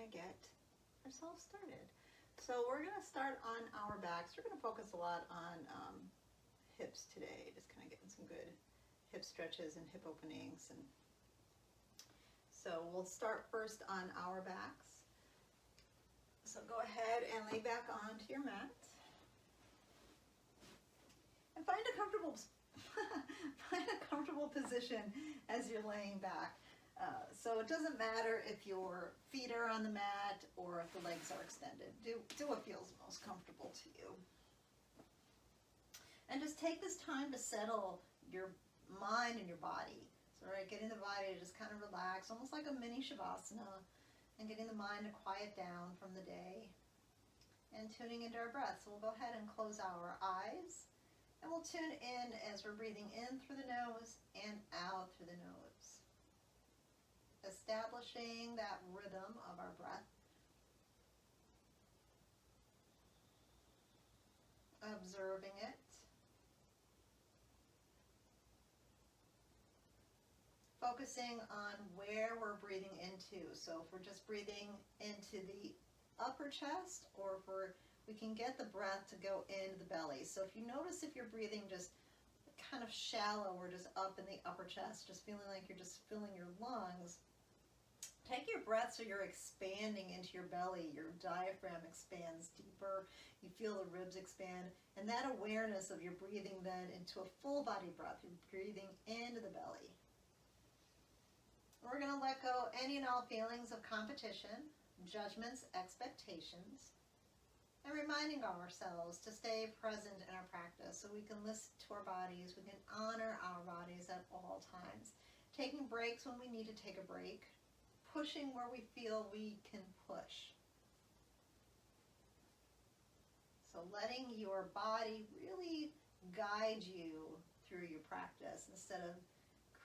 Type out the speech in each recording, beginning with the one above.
to get ourselves started. So we're going to start on our backs. We're going to focus a lot on hips today, just kind of getting some good hip stretches and hip openings. And so we'll start first on our backs. So go ahead and lay back onto your mat. And find a comfortable position as you're laying back. So it doesn't matter if your feet are on the mat or if the legs are extended. Do what feels most comfortable to you. And just take this time to settle your mind and your body. So getting the body to just kind of relax, almost like a mini Shavasana, and getting the mind to quiet down from the day and tuning into our breath. So we'll go ahead and close our eyes. And we'll tune in as we're breathing in through the nose and out through the nose. Establishing that rhythm of our breath. Observing it. Focusing on where we're breathing into. So if we're just breathing into the upper chest, or if we can get the breath to go into the belly. So if you notice if you're breathing just kind of shallow or just up in the upper chest, just feeling like you're just filling your lungs, take your breath so you're expanding into your belly. Your diaphragm expands deeper. You feel the ribs expand. And that awareness of your breathing then into a full body breath. You're breathing into the belly. We're going to let go any and all feelings of competition, judgments, expectations, and reminding ourselves to stay present in our practice so we can listen to our bodies, we can honor our bodies at all times, taking breaks when we need to take a break, pushing where we feel we can push. So letting your body really guide you through your practice instead of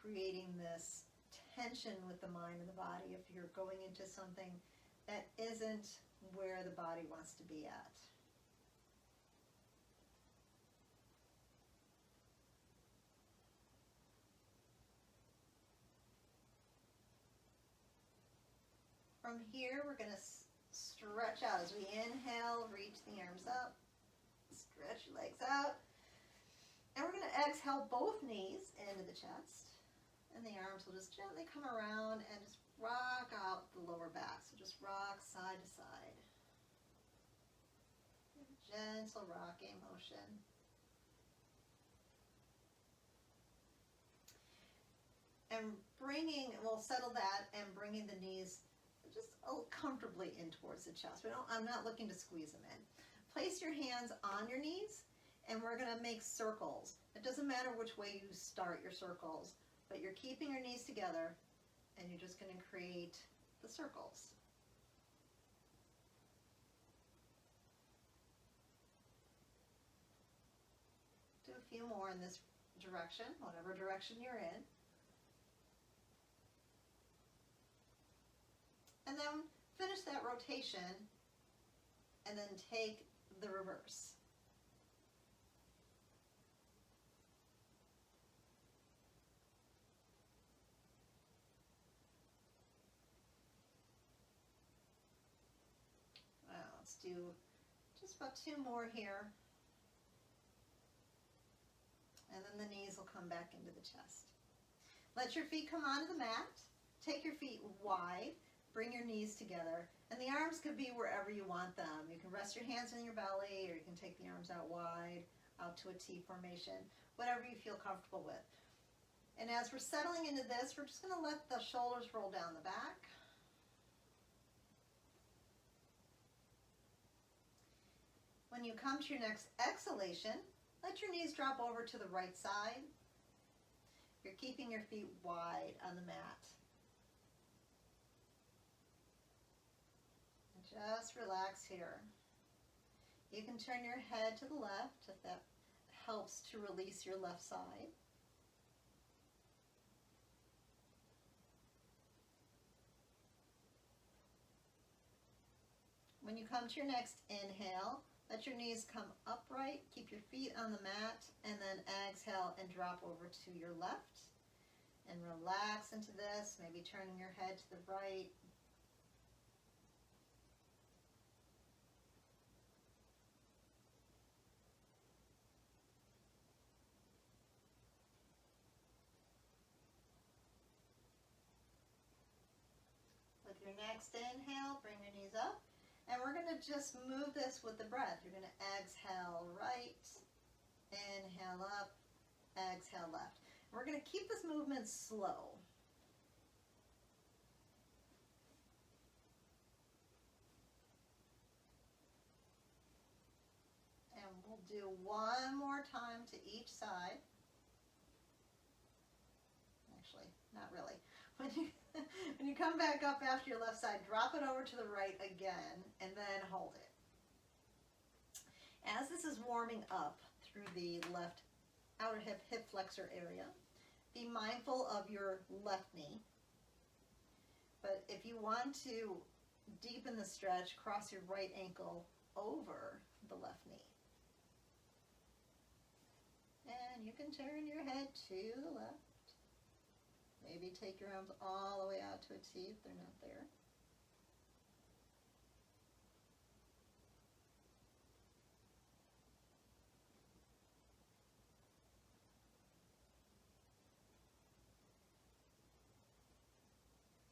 creating this tension with the mind and the body if you're going into something that isn't where the body wants to be at. From here, we're going to stretch out. As we inhale, reach the arms up, stretch your legs out. And we're going to exhale both knees into the chest. And the arms will just gently come around and just rock out the lower back. So just rock side to side. Gentle rocking motion. And we'll settle that and bringing the knees just comfortably in towards the chest. I'm not looking to squeeze them in. Place your hands on your knees and we're going to make circles. It doesn't matter which way you start your circles, but you're keeping your knees together and you're just going to create the circles. Do a few more in this direction, whatever direction you're in. And then finish that rotation and then take the reverse. Let's do just about 2 more here. And then the knees will come back into the chest. Let your feet come onto the mat. Take your feet wide. Bring your knees together. And the arms could be wherever you want them. You can rest your hands in your belly, or you can take the arms out wide, out to a T formation, whatever you feel comfortable with. And as we're settling into this, we're just going to let the shoulders roll down the back. When you come to your next exhalation, let your knees drop over to the right side. You're keeping your feet wide on the mat. And just relax here. You can turn your head to the left if that helps to release your left side. When you come to your next inhale, let your knees come upright, keep your feet on the mat, and then exhale and drop over to your left. And relax into this, maybe turning your head to the right. your next inhale, bring your knees up. And we're going to just move this with the breath. You're going to exhale right, inhale up, exhale left. We're going to keep this movement slow. And we'll do one more time to each side. Actually, not really. When you come back up after your left side, drop it over to the right again, and then hold it. As this is warming up through the left outer hip flexor area, be mindful of your left knee. But if you want to deepen the stretch, cross your right ankle over the left knee. And you can turn your head to the left. Maybe take your arms all the way out to a T if they're not there.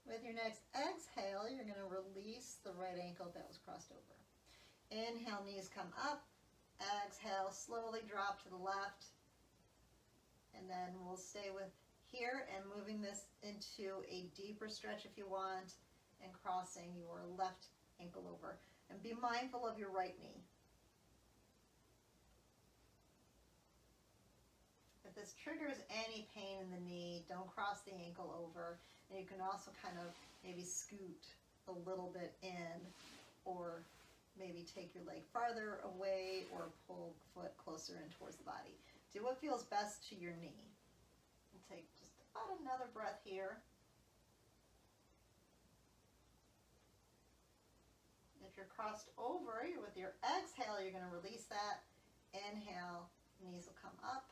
With your next exhale, you're going to release the right ankle that was crossed over. Inhale, knees come up. Exhale, slowly drop to the left. And then we'll stay with here and moving this into a deeper stretch if you want, and crossing your left ankle over. And be mindful of your right knee. If this triggers any pain in the knee, don't cross the ankle over. And you can also kind of maybe scoot a little bit in, or maybe take your leg farther away, or pull the foot closer in towards the body. Do what feels best to your knee. We'll take just about another breath here. If you're crossed over, with your exhale, you're going to release that. Inhale, knees will come up.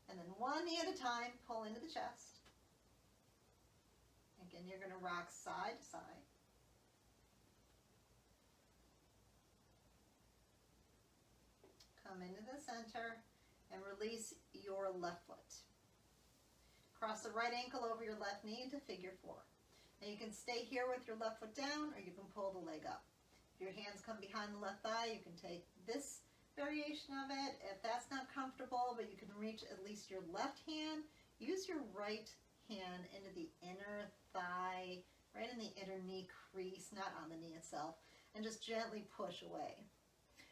And then one knee at a time, pull into the chest. Again, you're going to rock side to side. Come into the center and release your left foot. Cross the right ankle over your left knee into figure four. Now you can stay here with your left foot down, or you can pull the leg up. If your hands come behind the left thigh, you can take this variation of it. If that's not comfortable, but you can reach at least your left hand, use your right hand into the inner thigh, right in the inner knee crease, not on the knee itself, and just gently push away.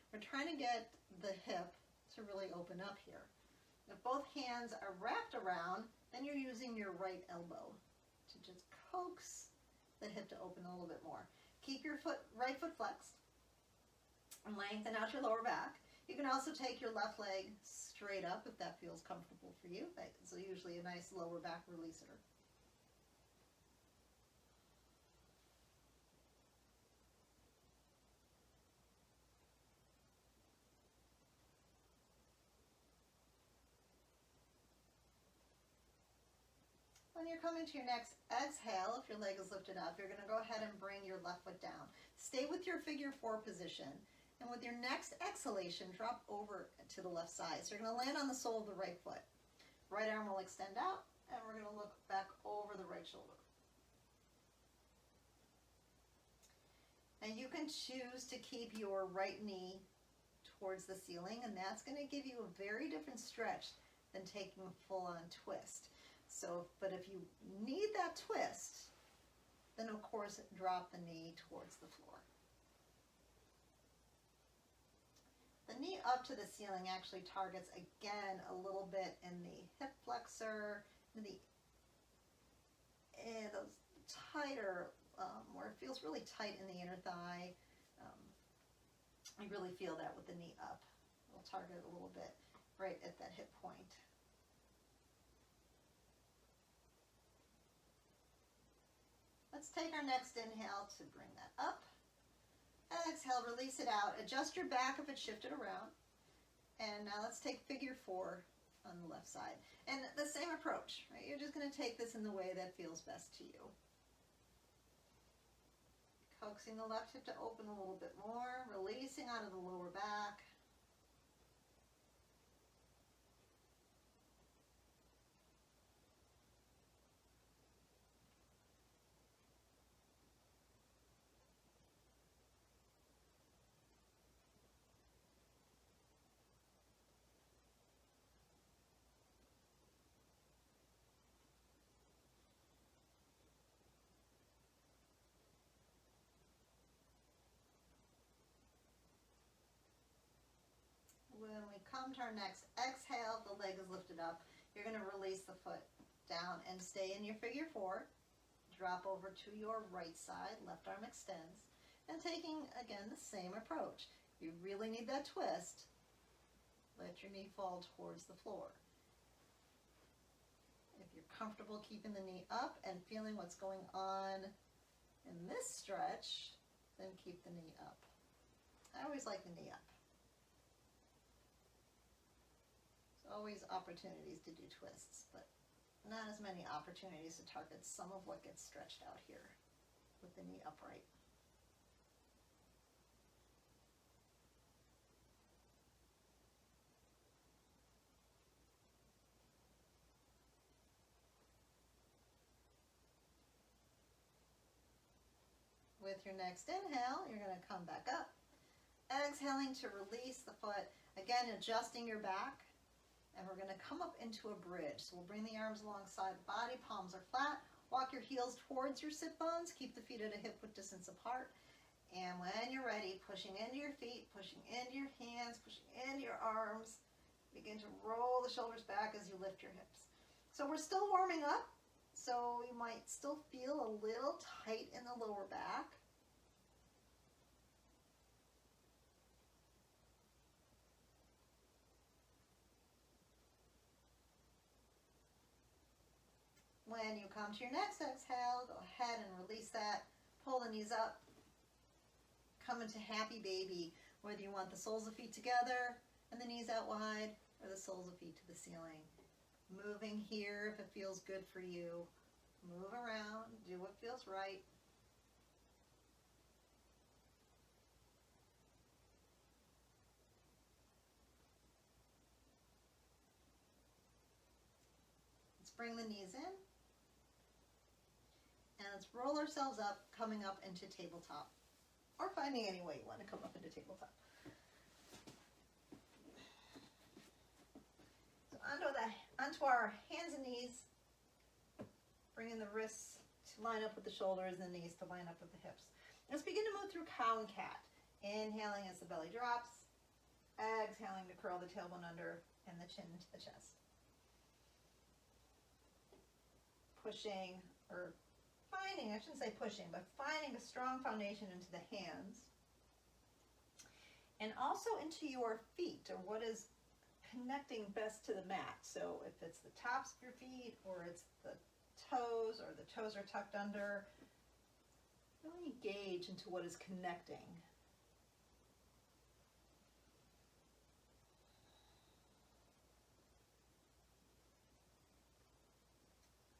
We're trying to get the hip to really open up here. If both hands are wrapped around, then you're using your right elbow to just coax the hip to open a little bit more. Keep your right foot flexed and lengthen out your lower back. You can also take your left leg straight up if that feels comfortable for you. That's usually a nice lower back releaser. When you're coming to your next exhale, if your leg is lifted up, you're going to go ahead and bring your left foot down. Stay with your figure four position. And with your next exhalation, drop over to the left side. So you're going to land on the sole of the right foot. Right arm will extend out, and we're going to look back over the right shoulder. And you can choose to keep your right knee towards the ceiling, and that's going to give you a very different stretch than taking a full-on twist. So, but if you need that twist, then of course drop the knee towards the floor. The knee up to the ceiling actually targets again a little bit in the hip flexor, in the those tighter, where it feels really tight in the inner thigh. I really feel that with the knee up. We'll target a little bit right at that hip point. Let's take our next inhale to bring that up. Exhale, release it out. Adjust your back if it's shifted around. And now let's take figure four on the left side. And the same approach, right? You're just going to take this in the way that feels best to you. Coaxing the left hip to open a little bit more, releasing out of the lower back. come to our next exhale, the leg is lifted up. You're going to release the foot down and stay in your figure four. Drop over to your right side, left arm extends, and taking, again, the same approach. You really need that twist. Let your knee fall towards the floor. If you're comfortable keeping the knee up and feeling what's going on in this stretch, then keep the knee up. I always like the knee up. There's always opportunities to do twists, but not as many opportunities to target some of what gets stretched out here with the knee upright. With your next inhale, you're going to come back up. Exhaling to release the foot. Again, adjusting your back. And we're going to come up into a bridge. So we'll bring the arms alongside the body, palms are flat. Walk your heels towards your sit bones. Keep the feet at a hip width distance apart. And when you're ready, pushing into your feet, pushing into your hands, pushing into your arms. Begin to roll the shoulders back as you lift your hips. So we're still warming up. So you might still feel a little tight in the lower back. When you come to your next exhale, go ahead and release that. Pull the knees up. Come into happy baby, whether you want the soles of feet together and the knees out wide, or the soles of feet to the ceiling. Moving here if it feels good for you. Move around, do what feels right. Let's bring the knees in. And let's roll ourselves up, coming up into tabletop. Or finding any way you want to come up into tabletop. So onto our hands and knees. Bringing the wrists to line up with the shoulders and the knees to line up with the hips. Let's begin to move through cow and cat. Inhaling as the belly drops. Exhaling to curl the tailbone under and the chin into the chest. Pushing, or finding, I shouldn't say pushing, but finding a strong foundation into the hands. And also into your feet, or what is connecting best to the mat. So if it's the tops of your feet, or it's the toes, or the toes are tucked under, really engage into what is connecting.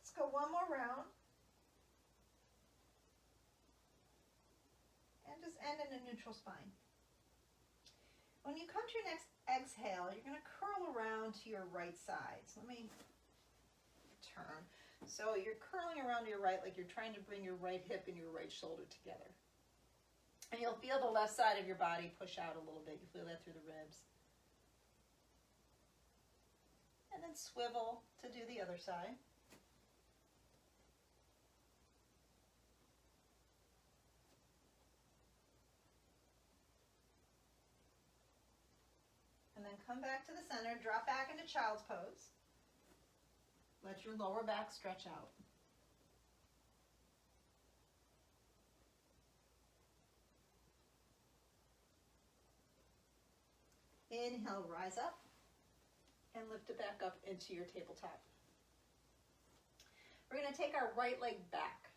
Let's go one more round. And just end in a neutral spine. When you come to your next exhale, you're going to curl around to your right side. So let me turn. So you're curling around to your right like you're trying to bring your right hip and your right shoulder together. And you'll feel the left side of your body push out a little bit. You feel that through the ribs. And then swivel to do the other side. And then come back to the center, drop back into child's pose. Let your lower back stretch out. Inhale, rise up, and lift it back up into your tabletop. We're going to take our right leg back,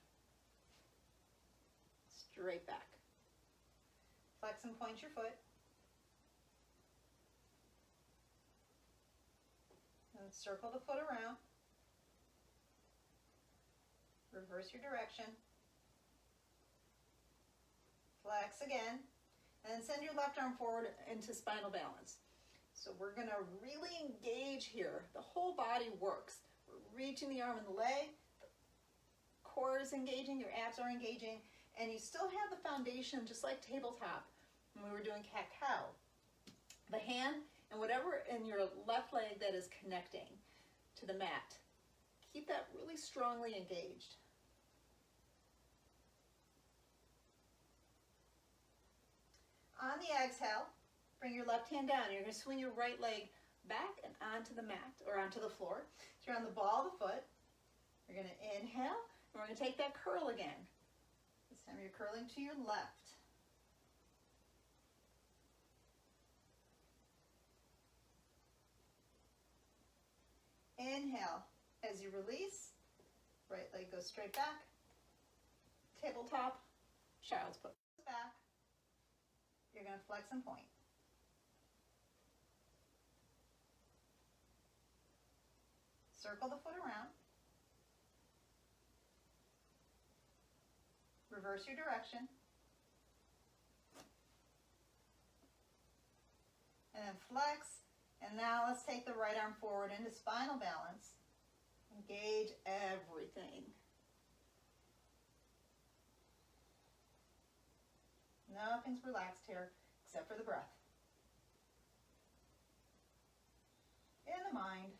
straight back. Flex and point your foot. And circle the foot around. Reverse your direction. Flex again. And then send your left arm forward into spinal balance. So we're going to really engage here. The whole body works. We're reaching the arm and the leg. The core is engaging. Your abs are engaging. And you still have the foundation just like tabletop when we were doing cat-cow. The hand and whatever in your left leg that is connecting to the mat. Keep that really strongly engaged. On the exhale, bring your left hand down. You're going to swing your right leg back and onto the mat or onto the floor. So you're on the ball of the foot. You're going to inhale, and we're going to take that curl again. This time you're curling to your left. Inhale. As you release, right leg goes straight back. Tabletop, child's pose. Back. You're going to flex and point. Circle the foot around. Reverse your direction. And then flex. And now let's take the right arm forward into spinal balance. Engage everything. Nothing's relaxed here except for the breath. In the mind.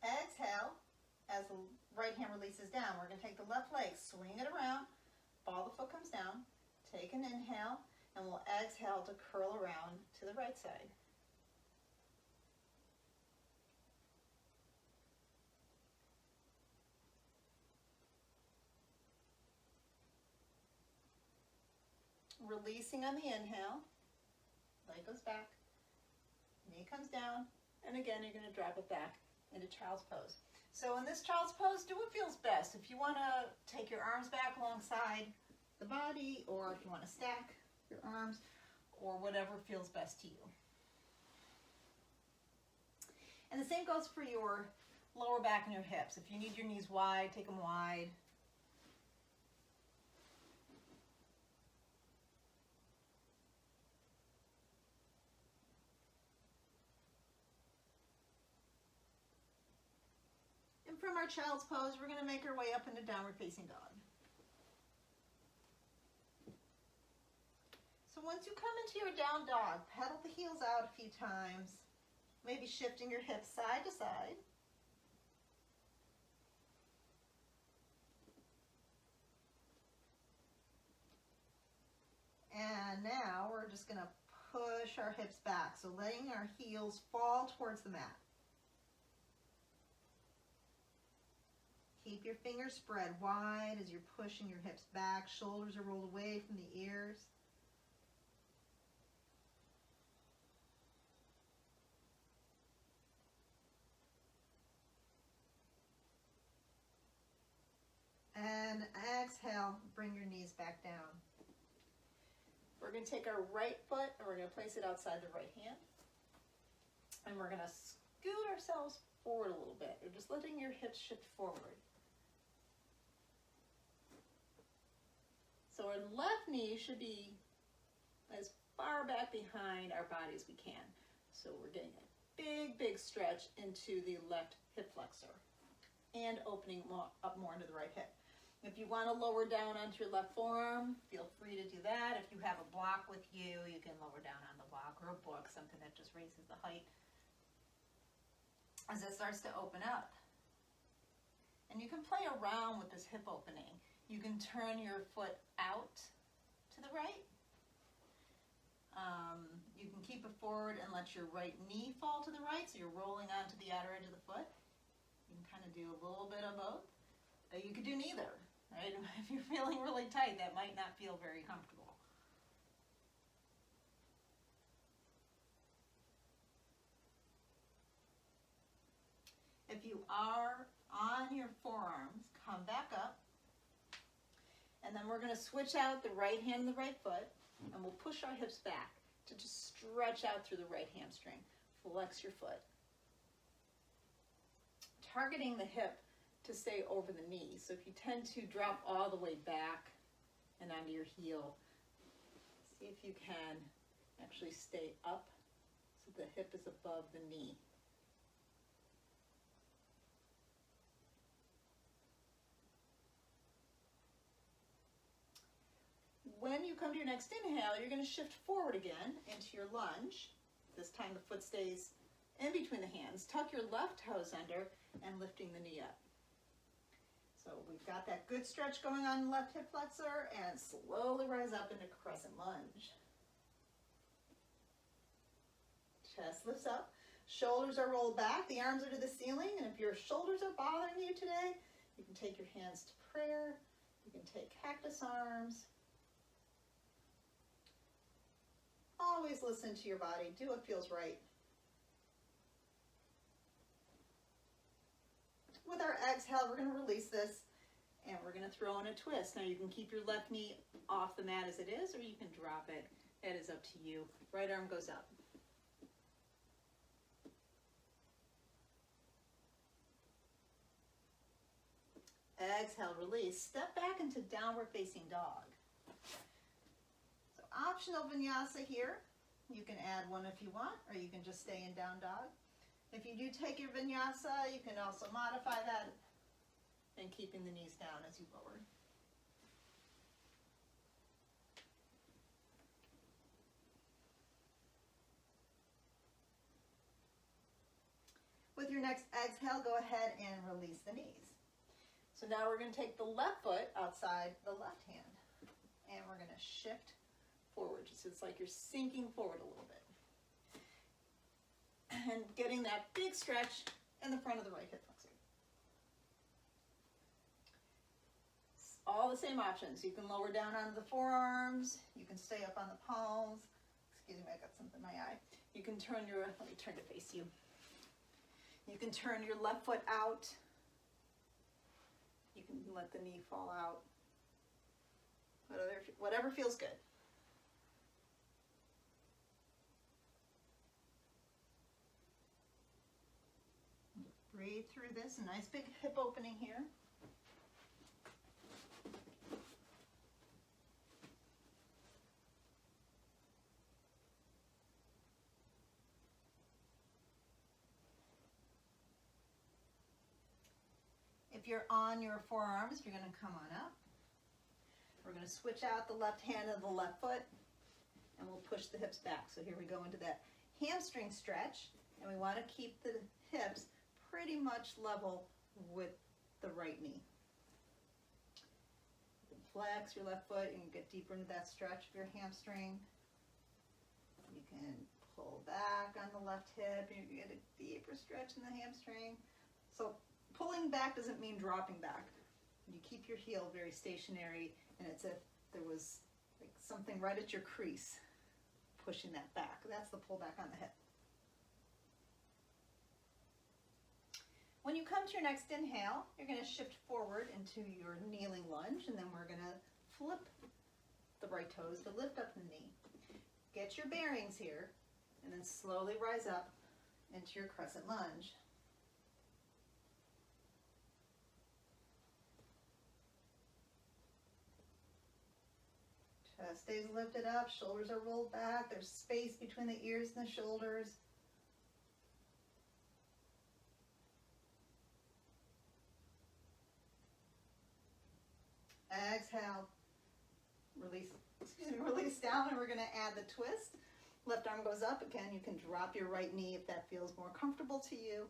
Exhale. As the right hand releases down, we're going to take the left leg, swing it around, ball the foot comes down, take an inhale, and we'll exhale to curl around to the right side. Releasing on the inhale, leg goes back, knee comes down, and again you're going to drop it back into child's pose. So in this child's pose, do what feels best. If you want to take your arms back alongside the body, or if you want to stack your arms, or whatever feels best to you. And the same goes for your lower back and your hips. If you need your knees wide, take them wide. From our child's pose, we're going to make our way up into downward facing dog. So once you come into your down dog, pedal the heels out a few times, maybe shifting your hips side to side. And now we're just going to push our hips back, so letting our heels fall towards the mat. Keep your fingers spread wide as you're pushing your hips back. Shoulders are rolled away from the ears. And exhale, bring your knees back down. We're going to take our right foot and we're going to place it outside the right hand. And we're going to scoot ourselves forward a little bit. You're just letting your hips shift forward. So our left knee should be as far back behind our body as we can. So we're getting a big, big stretch into the left hip flexor and opening up more into the right hip. If you want to lower down onto your left forearm, feel free to do that. If you have a block with you, you can lower down on the block, or a book, something that just raises the height as it starts to open up. And you can play around with this hip opening. You can turn your foot out to the right. You can keep it forward and let your right knee fall to the right, so you're rolling onto the outer edge of the foot. You can kind of do a little bit of both. You could do neither, right? If you're feeling really tight, that might not feel very comfortable. If you are on your forearms, come back up. And then we're going to switch out the right hand and the right foot, and we'll push our hips back to just stretch out through the right hamstring. Flex your foot. Targeting the hip to stay over the knee. So if you tend to drop all the way back and onto your heel, see if you can actually stay up so the hip is above the knee. When you come to your next inhale, you're going to shift forward again into your lunge. This time the foot stays in between the hands. Tuck your left toes under and lifting the knee up. So So we've got that good stretch going on in the left hip flexor, and slowly rise up into crescent lunge. Chest lifts up, shoulders are rolled back, the arms are to the ceiling, and if your shoulders are bothering you today, you can take your hands to prayer, you can take cactus arms. Always listen to your body, do what feels right. With our exhale, we're going to release this, and we're going to throw in a twist. Now you can keep your left knee off the mat as it is, or you can drop it. It is up to you. Right arm goes up. Exhale, release. Step back into downward facing dog. So optional vinyasa here. You can add one if you want, or you can just stay in down dog. If you do take your vinyasa, you can also modify that and keeping the knees down as you lower. With your next exhale, go ahead and release the knees. So now we're going to take the left foot outside the left hand, and we're going to shift forward. So it's like you're sinking forward a little bit. And getting that big stretch in the front of the right hip flexor. All the same options. You can lower down onto the forearms. You can stay up on the palms. Excuse me, I got something in my eye. You can turn your, let me turn to face you. You can turn your left foot out. You can let the knee fall out. Whatever feels good. Breathe through this, a nice big hip opening here. If you're on your forearms, you're going to come on up. We're going to switch out the left hand of the left foot, and we'll push the hips back. So here we go into that hamstring stretch, and we want to keep the hips pretty much level with the right knee. You can flex your left foot, you can get deeper into that stretch of your hamstring. You can pull back on the left hip, and you get a deeper stretch in the hamstring. So pulling back doesn't mean dropping back. You keep your heel very stationary, and it's if there was like something right at your crease pushing that back. That's the pull back on the hip. When you come to your next inhale, you're going to shift forward into your kneeling lunge, and then we're going to flip the right toes to lift up the knee. Get your bearings here, and then slowly rise up into your crescent lunge. Chest stays lifted up, shoulders are rolled back, there's space between the ears and the shoulders. Exhale, release down, and we're going to add the twist. Left arm goes up. Again, you can drop your right knee if that feels more comfortable to you.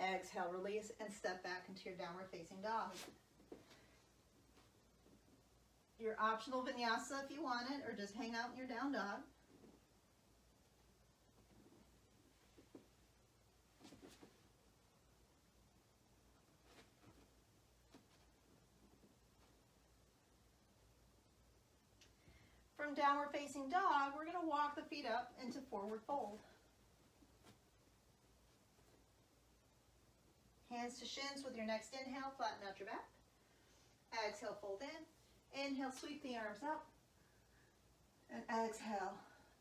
Exhale, release, and step back into your downward facing dog. Your optional vinyasa if you want it, or just hang out in your down dog. From downward facing dog, we're going to walk the feet up into forward fold. Hands to shins with your next inhale, flatten out your back. Exhale, fold in. Inhale, sweep the arms up. And exhale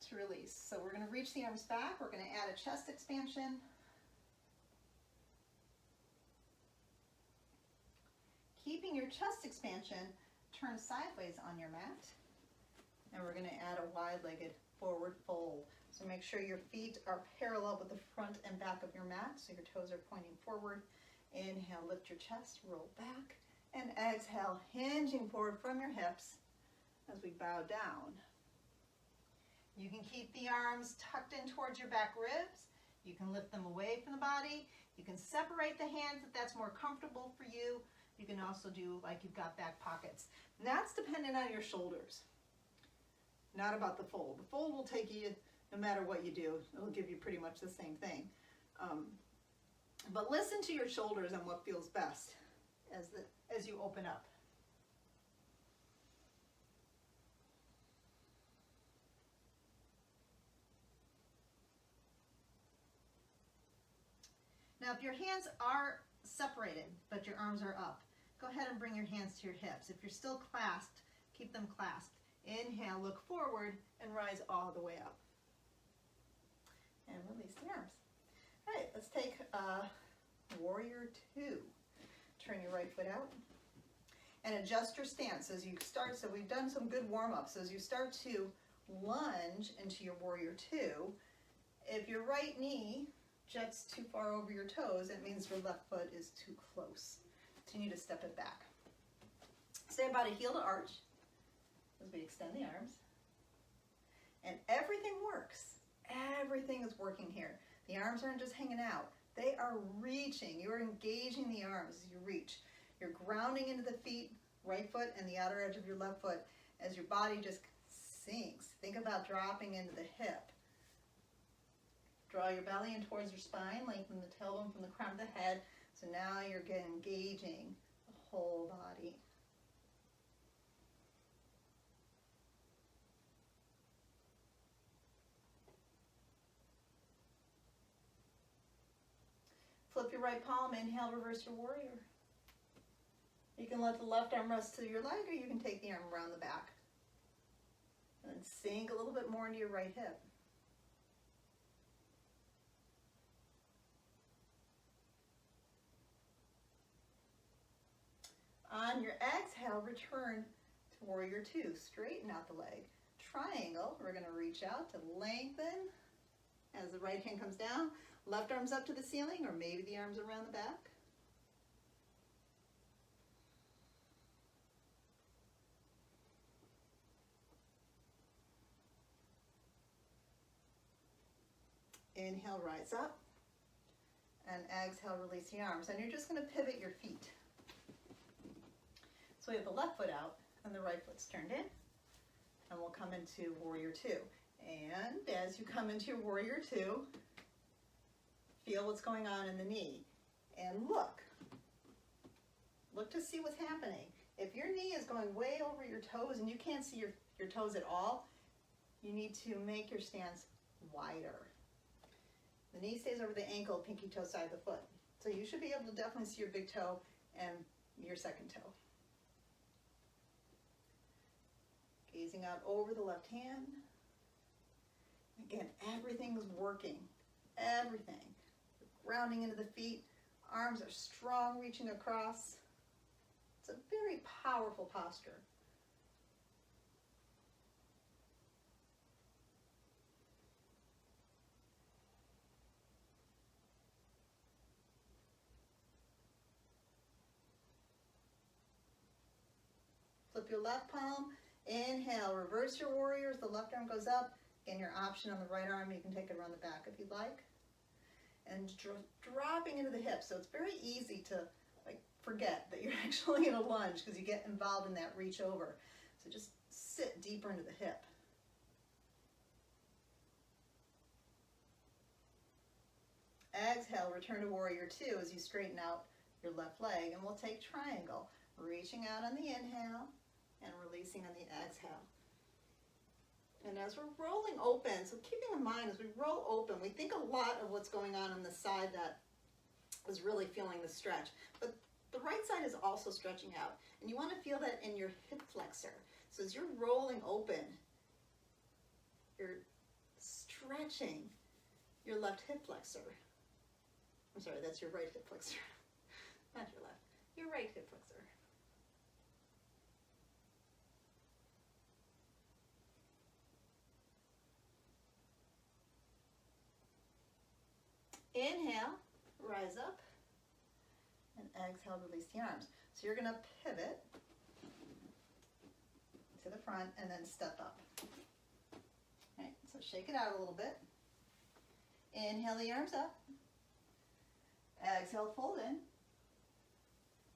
to release. So we're going to reach the arms back. We're going to add a chest expansion. Keeping your chest expansion, turn sideways on your mat. And we're going to add a wide-legged forward fold. So make sure your feet are parallel with the front and back of your mat, so your toes are pointing forward. Inhale, lift your chest, roll back, and exhale, hinging forward from your hips as we bow down. You can keep the arms tucked in towards your back ribs. You can lift them away from the body. You can separate the hands if that's more comfortable for you. You can also do like you've got back pockets. And that's dependent on your shoulders, not about the fold. The fold will take you no matter what you do. It'll give you pretty much the same thing. But listen to your shoulders and what feels best as you open up. Now, if your hands are separated, but your arms are up, go ahead and bring your hands to your hips. If you're still clasped, keep them clasped. Inhale, look forward, and rise all the way up. And release the arms. All right, let's take Warrior Two. Turn your right foot out and adjust your stance as you start. So we've done some good warm-ups. As you start to lunge into your Warrior Two, if your right knee juts too far over your toes, it means your left foot is too close. So you need to step it back. Stay about a heel to arch as we extend the arms. And everything works. Everything is working here. The arms aren't just hanging out. They are reaching. You are engaging the arms as you reach. You're grounding into the feet, right foot and the outer edge of your left foot as your body just sinks. Think about dropping into the hip. Draw your belly in towards your spine, lengthen the tailbone from the crown of the head. So now you're engaging the whole body. Flip your right palm, inhale, reverse your warrior. You can let the left arm rest to your leg, or you can take the arm around the back. And then sink a little bit more into your right hip. On your exhale, return to Warrior Two. Straighten out the leg. Triangle, we're going to reach out to lengthen as the right hand comes down. Left arm's up to the ceiling, or maybe the arms around the back. Inhale, rise up. And exhale, release the arms. And you're just going to pivot your feet. So we have the left foot out and the right foot's turned in. And we'll come into Warrior Two. And as you come into your Warrior Two, feel what's going on in the knee. And look. Look to see what's happening. If your knee is going way over your toes and you can't see your toes at all, you need to make your stance wider. The knee stays over the ankle, pinky toe side of the foot. So you should be able to definitely see your big toe and your second toe. Gazing out over the left hand. Again, everything is working. Everything. Grounding into the feet. Arms are strong, reaching across. It's a very powerful posture. Flip your left palm. Inhale, reverse your warriors. The left arm goes up. Again, your option on the right arm, you can take it around the back if you'd like. And dropping into the hips. So it's very easy to forget that you're actually in a lunge because you get involved in that reach over. So just sit deeper into the hip. Exhale, return to Warrior Two as you straighten out your left leg. And we'll take triangle. Reaching out on the inhale and releasing on the exhale. And as we're rolling open, so keeping in mind as we roll open, we think a lot of what's going on the side that is really feeling the stretch. But the right side is also stretching out. And you want to feel that in your hip flexor. So as you're rolling open, you're stretching your left hip flexor. I'm sorry, that's your right hip flexor. Not your left. Your right hip flexor. Inhale, rise up, and exhale, release the arms. So you're going to pivot to the front and then step up. All right, so shake it out a little bit. Inhale the arms up. Exhale, fold in.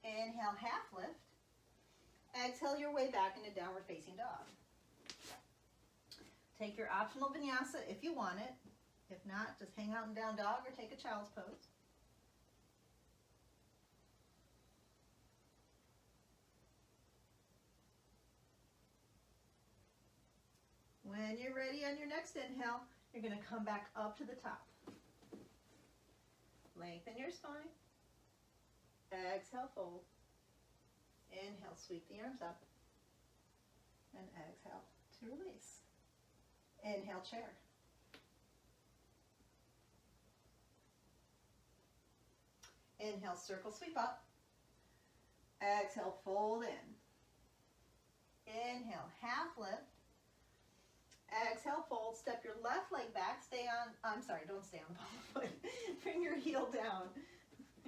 Inhale, half lift. Exhale your way back into downward facing dog. Take your optional vinyasa if you want it. If not, just hang out in down dog or take a child's pose. When you're ready on your next inhale, you're going to come back up to the top. Lengthen your spine. Exhale, fold. Inhale, sweep the arms up. And exhale to release. Inhale, chair. Inhale, circle, sweep up. Exhale, fold in. Inhale, half lift. Exhale, fold. Step your left leg back. Don't stay on the ball of the foot. Bring your heel down.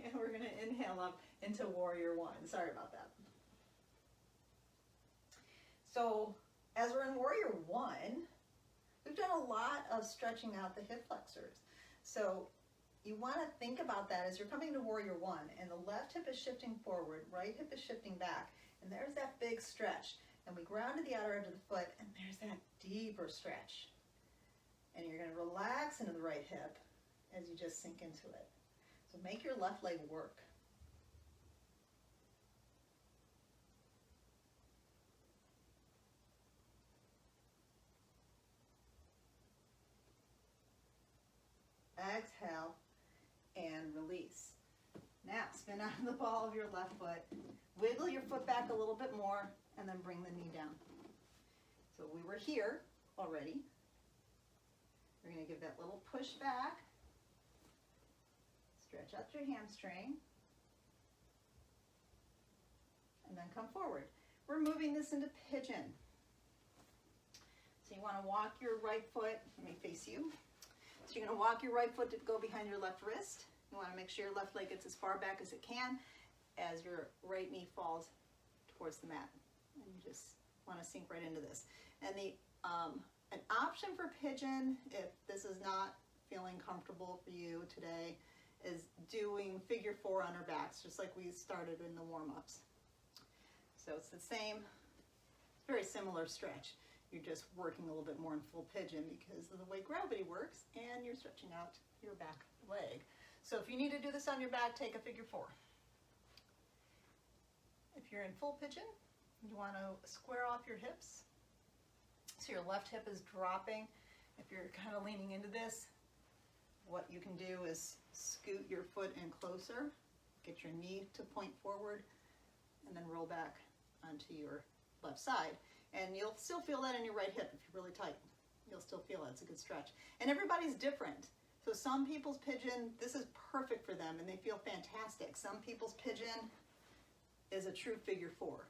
And we're going to inhale up into warrior one. Sorry about that. So, as we're in warrior one, we've done a lot of stretching out the hip flexors. So, you want to think about that as you're coming to warrior one, and the left hip is shifting forward, right hip is shifting back, and there's that big stretch. And we ground to the outer edge of the foot, and there's that deeper stretch. And you're going to relax into the right hip as you just sink into it. So make your left leg work. Exhale and release. Now spin out of the ball of your left foot. Wiggle your foot back a little bit more and then bring the knee down. So we were here already. We're going to give that little push back. Stretch out your hamstring. And then come forward. We're moving this into pigeon. So you want to walk your right foot, let me face you. So you're going to walk your right foot to go behind your left wrist. You want to make sure your left leg gets as far back as it can as your right knee falls towards the mat. And you just want to sink right into this. And an option for pigeon, if this is not feeling comfortable for you today, is doing figure four on our backs, just like we started in the warm-ups. So it's the same, very similar stretch. You're just working a little bit more in full pigeon because of the way gravity works, and you're stretching out your back leg. So if you need to do this on your back, take a figure four. If you're in full pigeon, you want to square off your hips. So your left hip is dropping. If you're kind of leaning into this, what you can do is scoot your foot in closer, get your knee to point forward, and then roll back onto your left side. And you'll still feel that in your right hip if you're really tight. You'll still feel it. It's a good stretch. And everybody's different. So some people's pigeon, this is perfect for them and they feel fantastic. Some people's pigeon is a true figure four.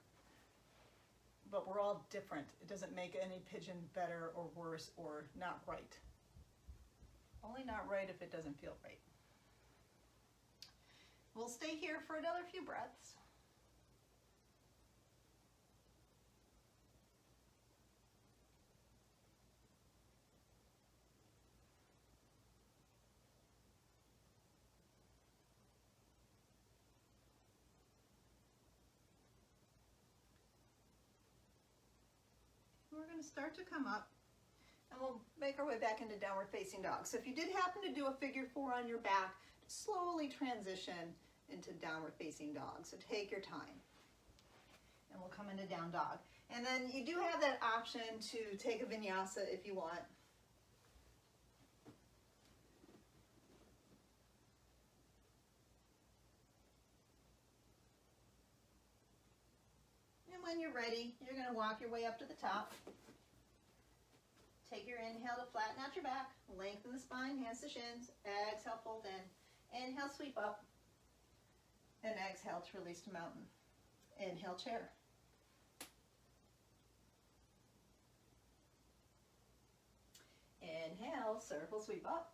But we're all different. It doesn't make any pigeon better or worse or not right. Only not right if it doesn't feel right. We'll stay here for another few breaths. We're going to start to come up and we'll make our way back into downward facing dog. So if you did happen to do a figure four on your back, just slowly transition into downward facing dog. So take your time and we'll come into down dog. And then you do have that option to take a vinyasa if you want. And when you're ready, you're going to walk your way up to the top. Take your inhale to flatten out your back, lengthen the spine, hands to shins, exhale, fold in. Inhale, sweep up, and exhale to release to mountain. Inhale, chair. Inhale, circle, sweep up.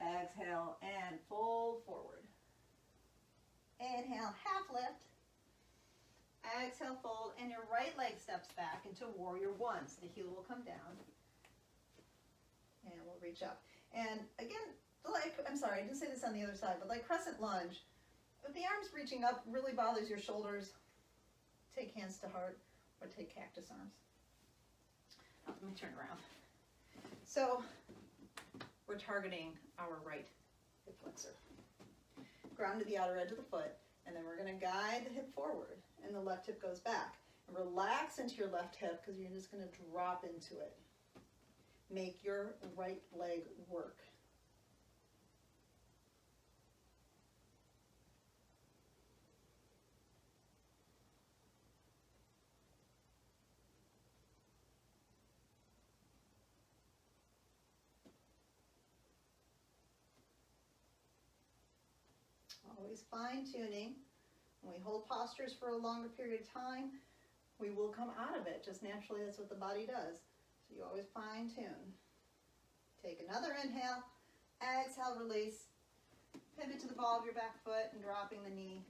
Exhale, and fold forward. Inhale, half lift. Exhale, fold, and your right leg steps back into warrior one. So the heel will come down. And we'll reach up. And again, like, I'm sorry, I didn't say this on the other side, but like crescent lunge, if the arms reaching up really bothers your shoulders, take hands to heart or take cactus arms. Oh, let me turn around. So we're targeting our right hip flexor. Ground to the outer edge of the foot, and then we're going to guide the hip forward, and the left hip goes back. And relax into your left hip because you're just going to drop into it. Make your right leg work. Always fine-tuning. When we hold postures for a longer period of time, we will come out of it. Just naturally, that's what the body does. So you always fine-tune. Take another inhale, exhale, release. Pivot to the ball of your back foot and dropping the knee.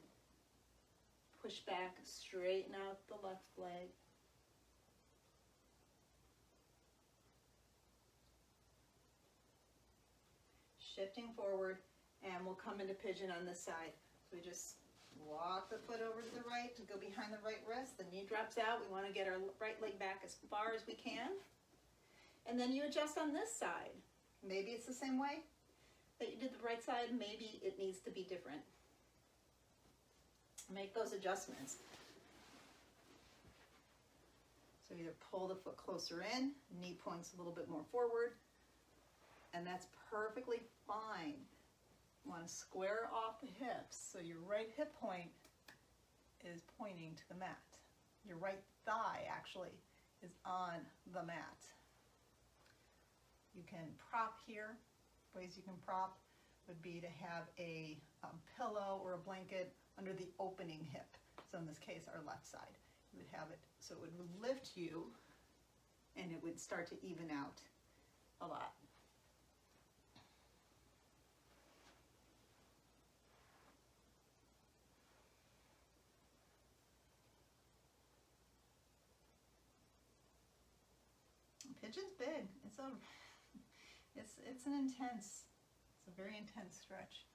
Push back, straighten out the left leg. Shifting forward, and we'll come into pigeon on this side. So we just walk the foot over to the right to go behind the right wrist. The knee drops out. We want to get our right leg back as far as we can. And then you adjust on this side. Maybe it's the same way that you did the right side. Maybe it needs to be different. Make those adjustments. So either pull the foot closer in, knee points a little bit more forward, and that's perfectly fine. You want to square off the hips so your right hip point is pointing to the mat. Your right thigh actually is on the mat. You can prop here. Ways you can prop would be to have a pillow or a blanket under the opening hip. So in this case, our left side. You would have it so it would lift you and it would start to even out a lot. Pigeon's big. It's a very intense stretch.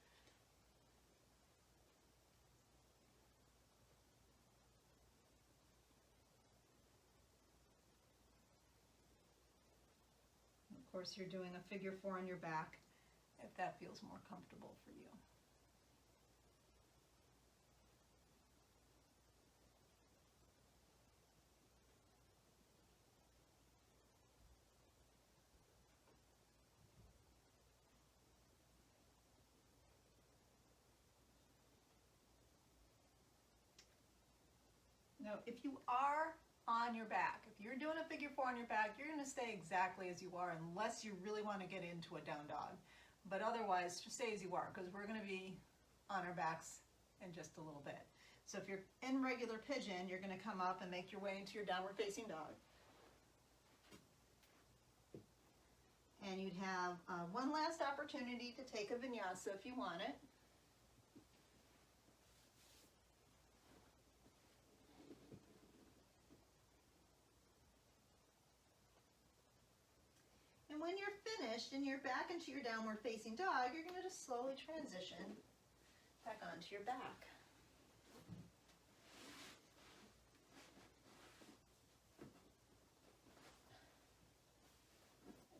Of course, you're doing a figure 4 on your back if that feels more comfortable for you. Now, if you are on your back, if you're doing a figure 4 on your back, you're going to stay exactly as you are unless you really want to get into a down dog. But otherwise, just stay as you are because we're going to be on our backs in just a little bit. So if you're in regular pigeon, you're going to come up and make your way into your downward facing dog. And you'd have one last opportunity to take a vinyasa if you want it. And when you're finished and you're back into your downward facing dog, you're going to just slowly transition back onto your back.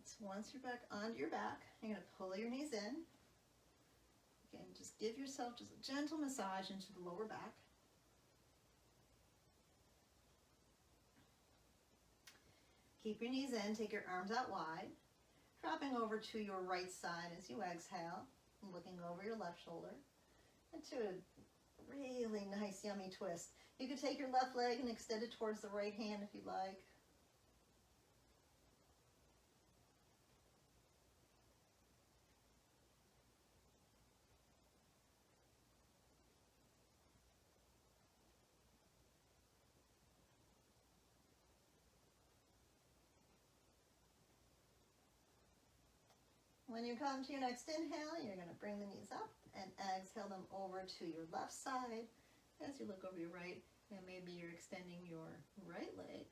So once you're back onto your back, you're going to pull your knees in. Again, just give yourself just a gentle massage into the lower back. Keep your knees in, take your arms out wide. Dropping over to your right side as you exhale, looking over your left shoulder, into a really nice, yummy twist. You could take your left leg and extend it towards the right hand if you'd like. When you come to your next inhale, you're going to bring the knees up and exhale them over to your left side. As you look over your right, and maybe you're extending your right leg.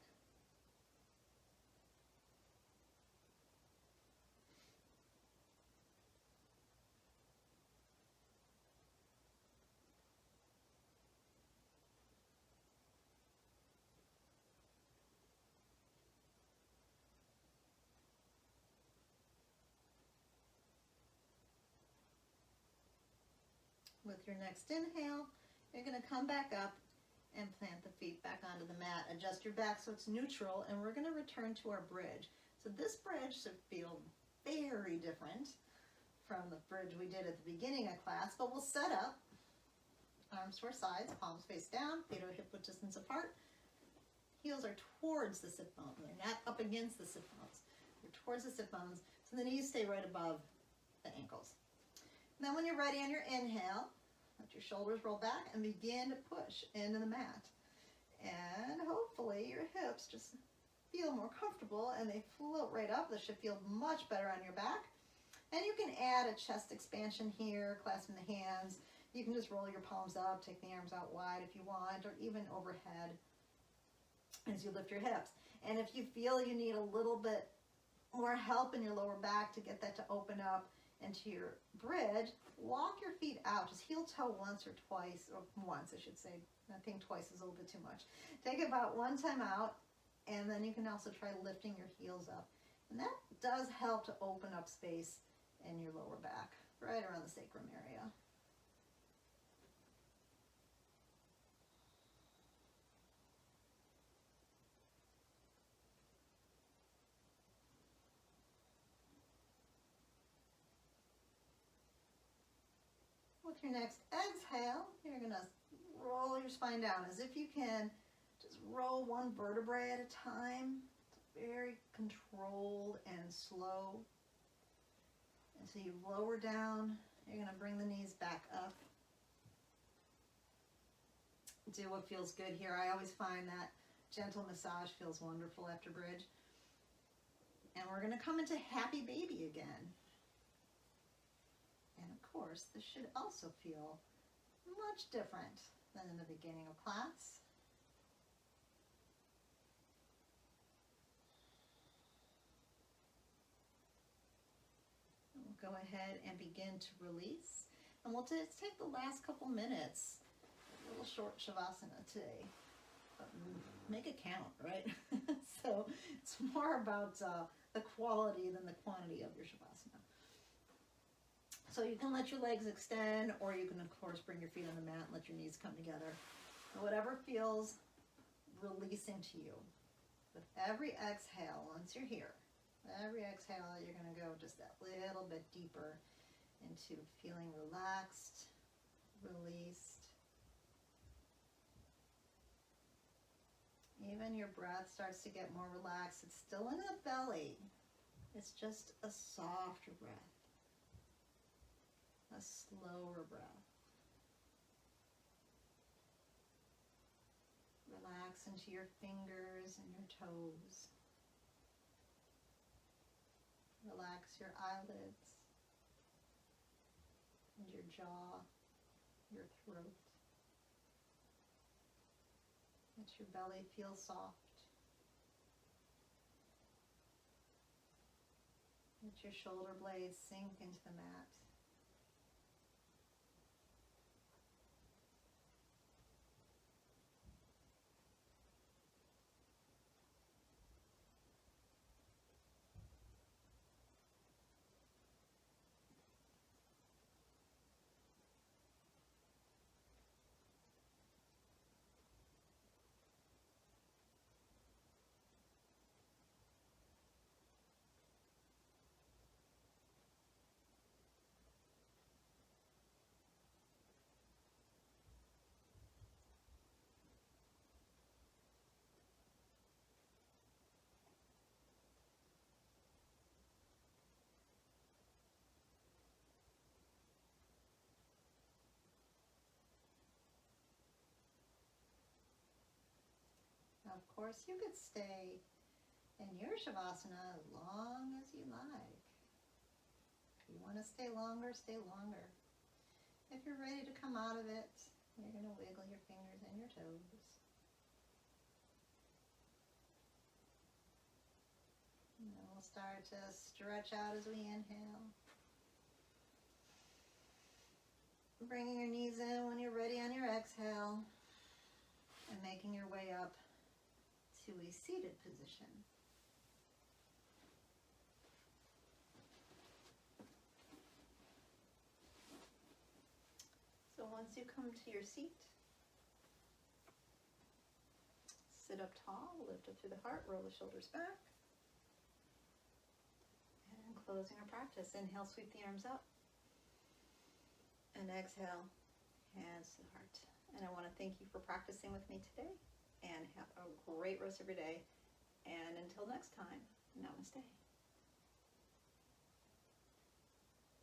With your next inhale, you're going to come back up and plant the feet back onto the mat. Adjust your back so it's neutral, and we're going to return to our bridge. So this bridge should feel very different from the bridge we did at the beginning of class, but we'll set up, arms to our sides, palms face down, feet are hip width distance apart. Heels are towards the sit bones. They're not up against the sit bones. They're towards the sit bones, so the knees stay right above the ankles. And then when you're ready on your inhale, let your shoulders roll back and begin to push into the mat. And hopefully your hips just feel more comfortable and they float right up. This should feel much better on your back. And you can add a chest expansion here, clasping the hands. You can just roll your palms up, take the arms out wide if you want, or even overhead as you lift your hips. And if you feel you need a little bit more help in your lower back to get that to open up into your bridge, walk your feet out. Just heel toe once or twice, or once I should say. I think twice is a little bit too much. Take about one time out, and then you can also try lifting your heels up. And that does help to open up space in your lower back, right around the sacrum area. With your next exhale, you're going to roll your spine down as if you can just roll one vertebrae at a time. It's very controlled and slow. And so you lower down, you're going to bring the knees back up. Do what feels good here. I always find that gentle massage feels wonderful after bridge. And we're going to come into happy baby again. And of course, this should also feel much different than in the beginning of class. We'll go ahead and begin to release. And we'll just take the last couple minutes, a little short Shavasana today. But make it count, right? So it's more about the quality than the quantity of your Shavasana. So you can let your legs extend, or you can, of course, bring your feet on the mat and let your knees come together. Whatever feels releasing to you. With every exhale, once you're here, every exhale, you're going to go just that little bit deeper into feeling relaxed, released. Even your breath starts to get more relaxed. It's still in the belly. It's just a softer breath. A slower breath. Relax into your fingers and your toes. Relax your eyelids and your jaw, your throat. Let your belly feel soft. Let your shoulder blades sink into the mat. Of course, you could stay in your Shavasana as long as you like. If you want to stay longer, stay longer. If you're ready to come out of it, you're going to wiggle your fingers and your toes. And then we'll start to stretch out as we inhale. Bringing your knees in when you're ready on your exhale, and making your way up to a seated position. So once you come to your seat, sit up tall, lift up through the heart, roll the shoulders back. And closing our practice, inhale, sweep the arms up. And exhale, hands to the heart. And I want to thank you for practicing with me today, and have a great rest of your day. And until next time, namaste.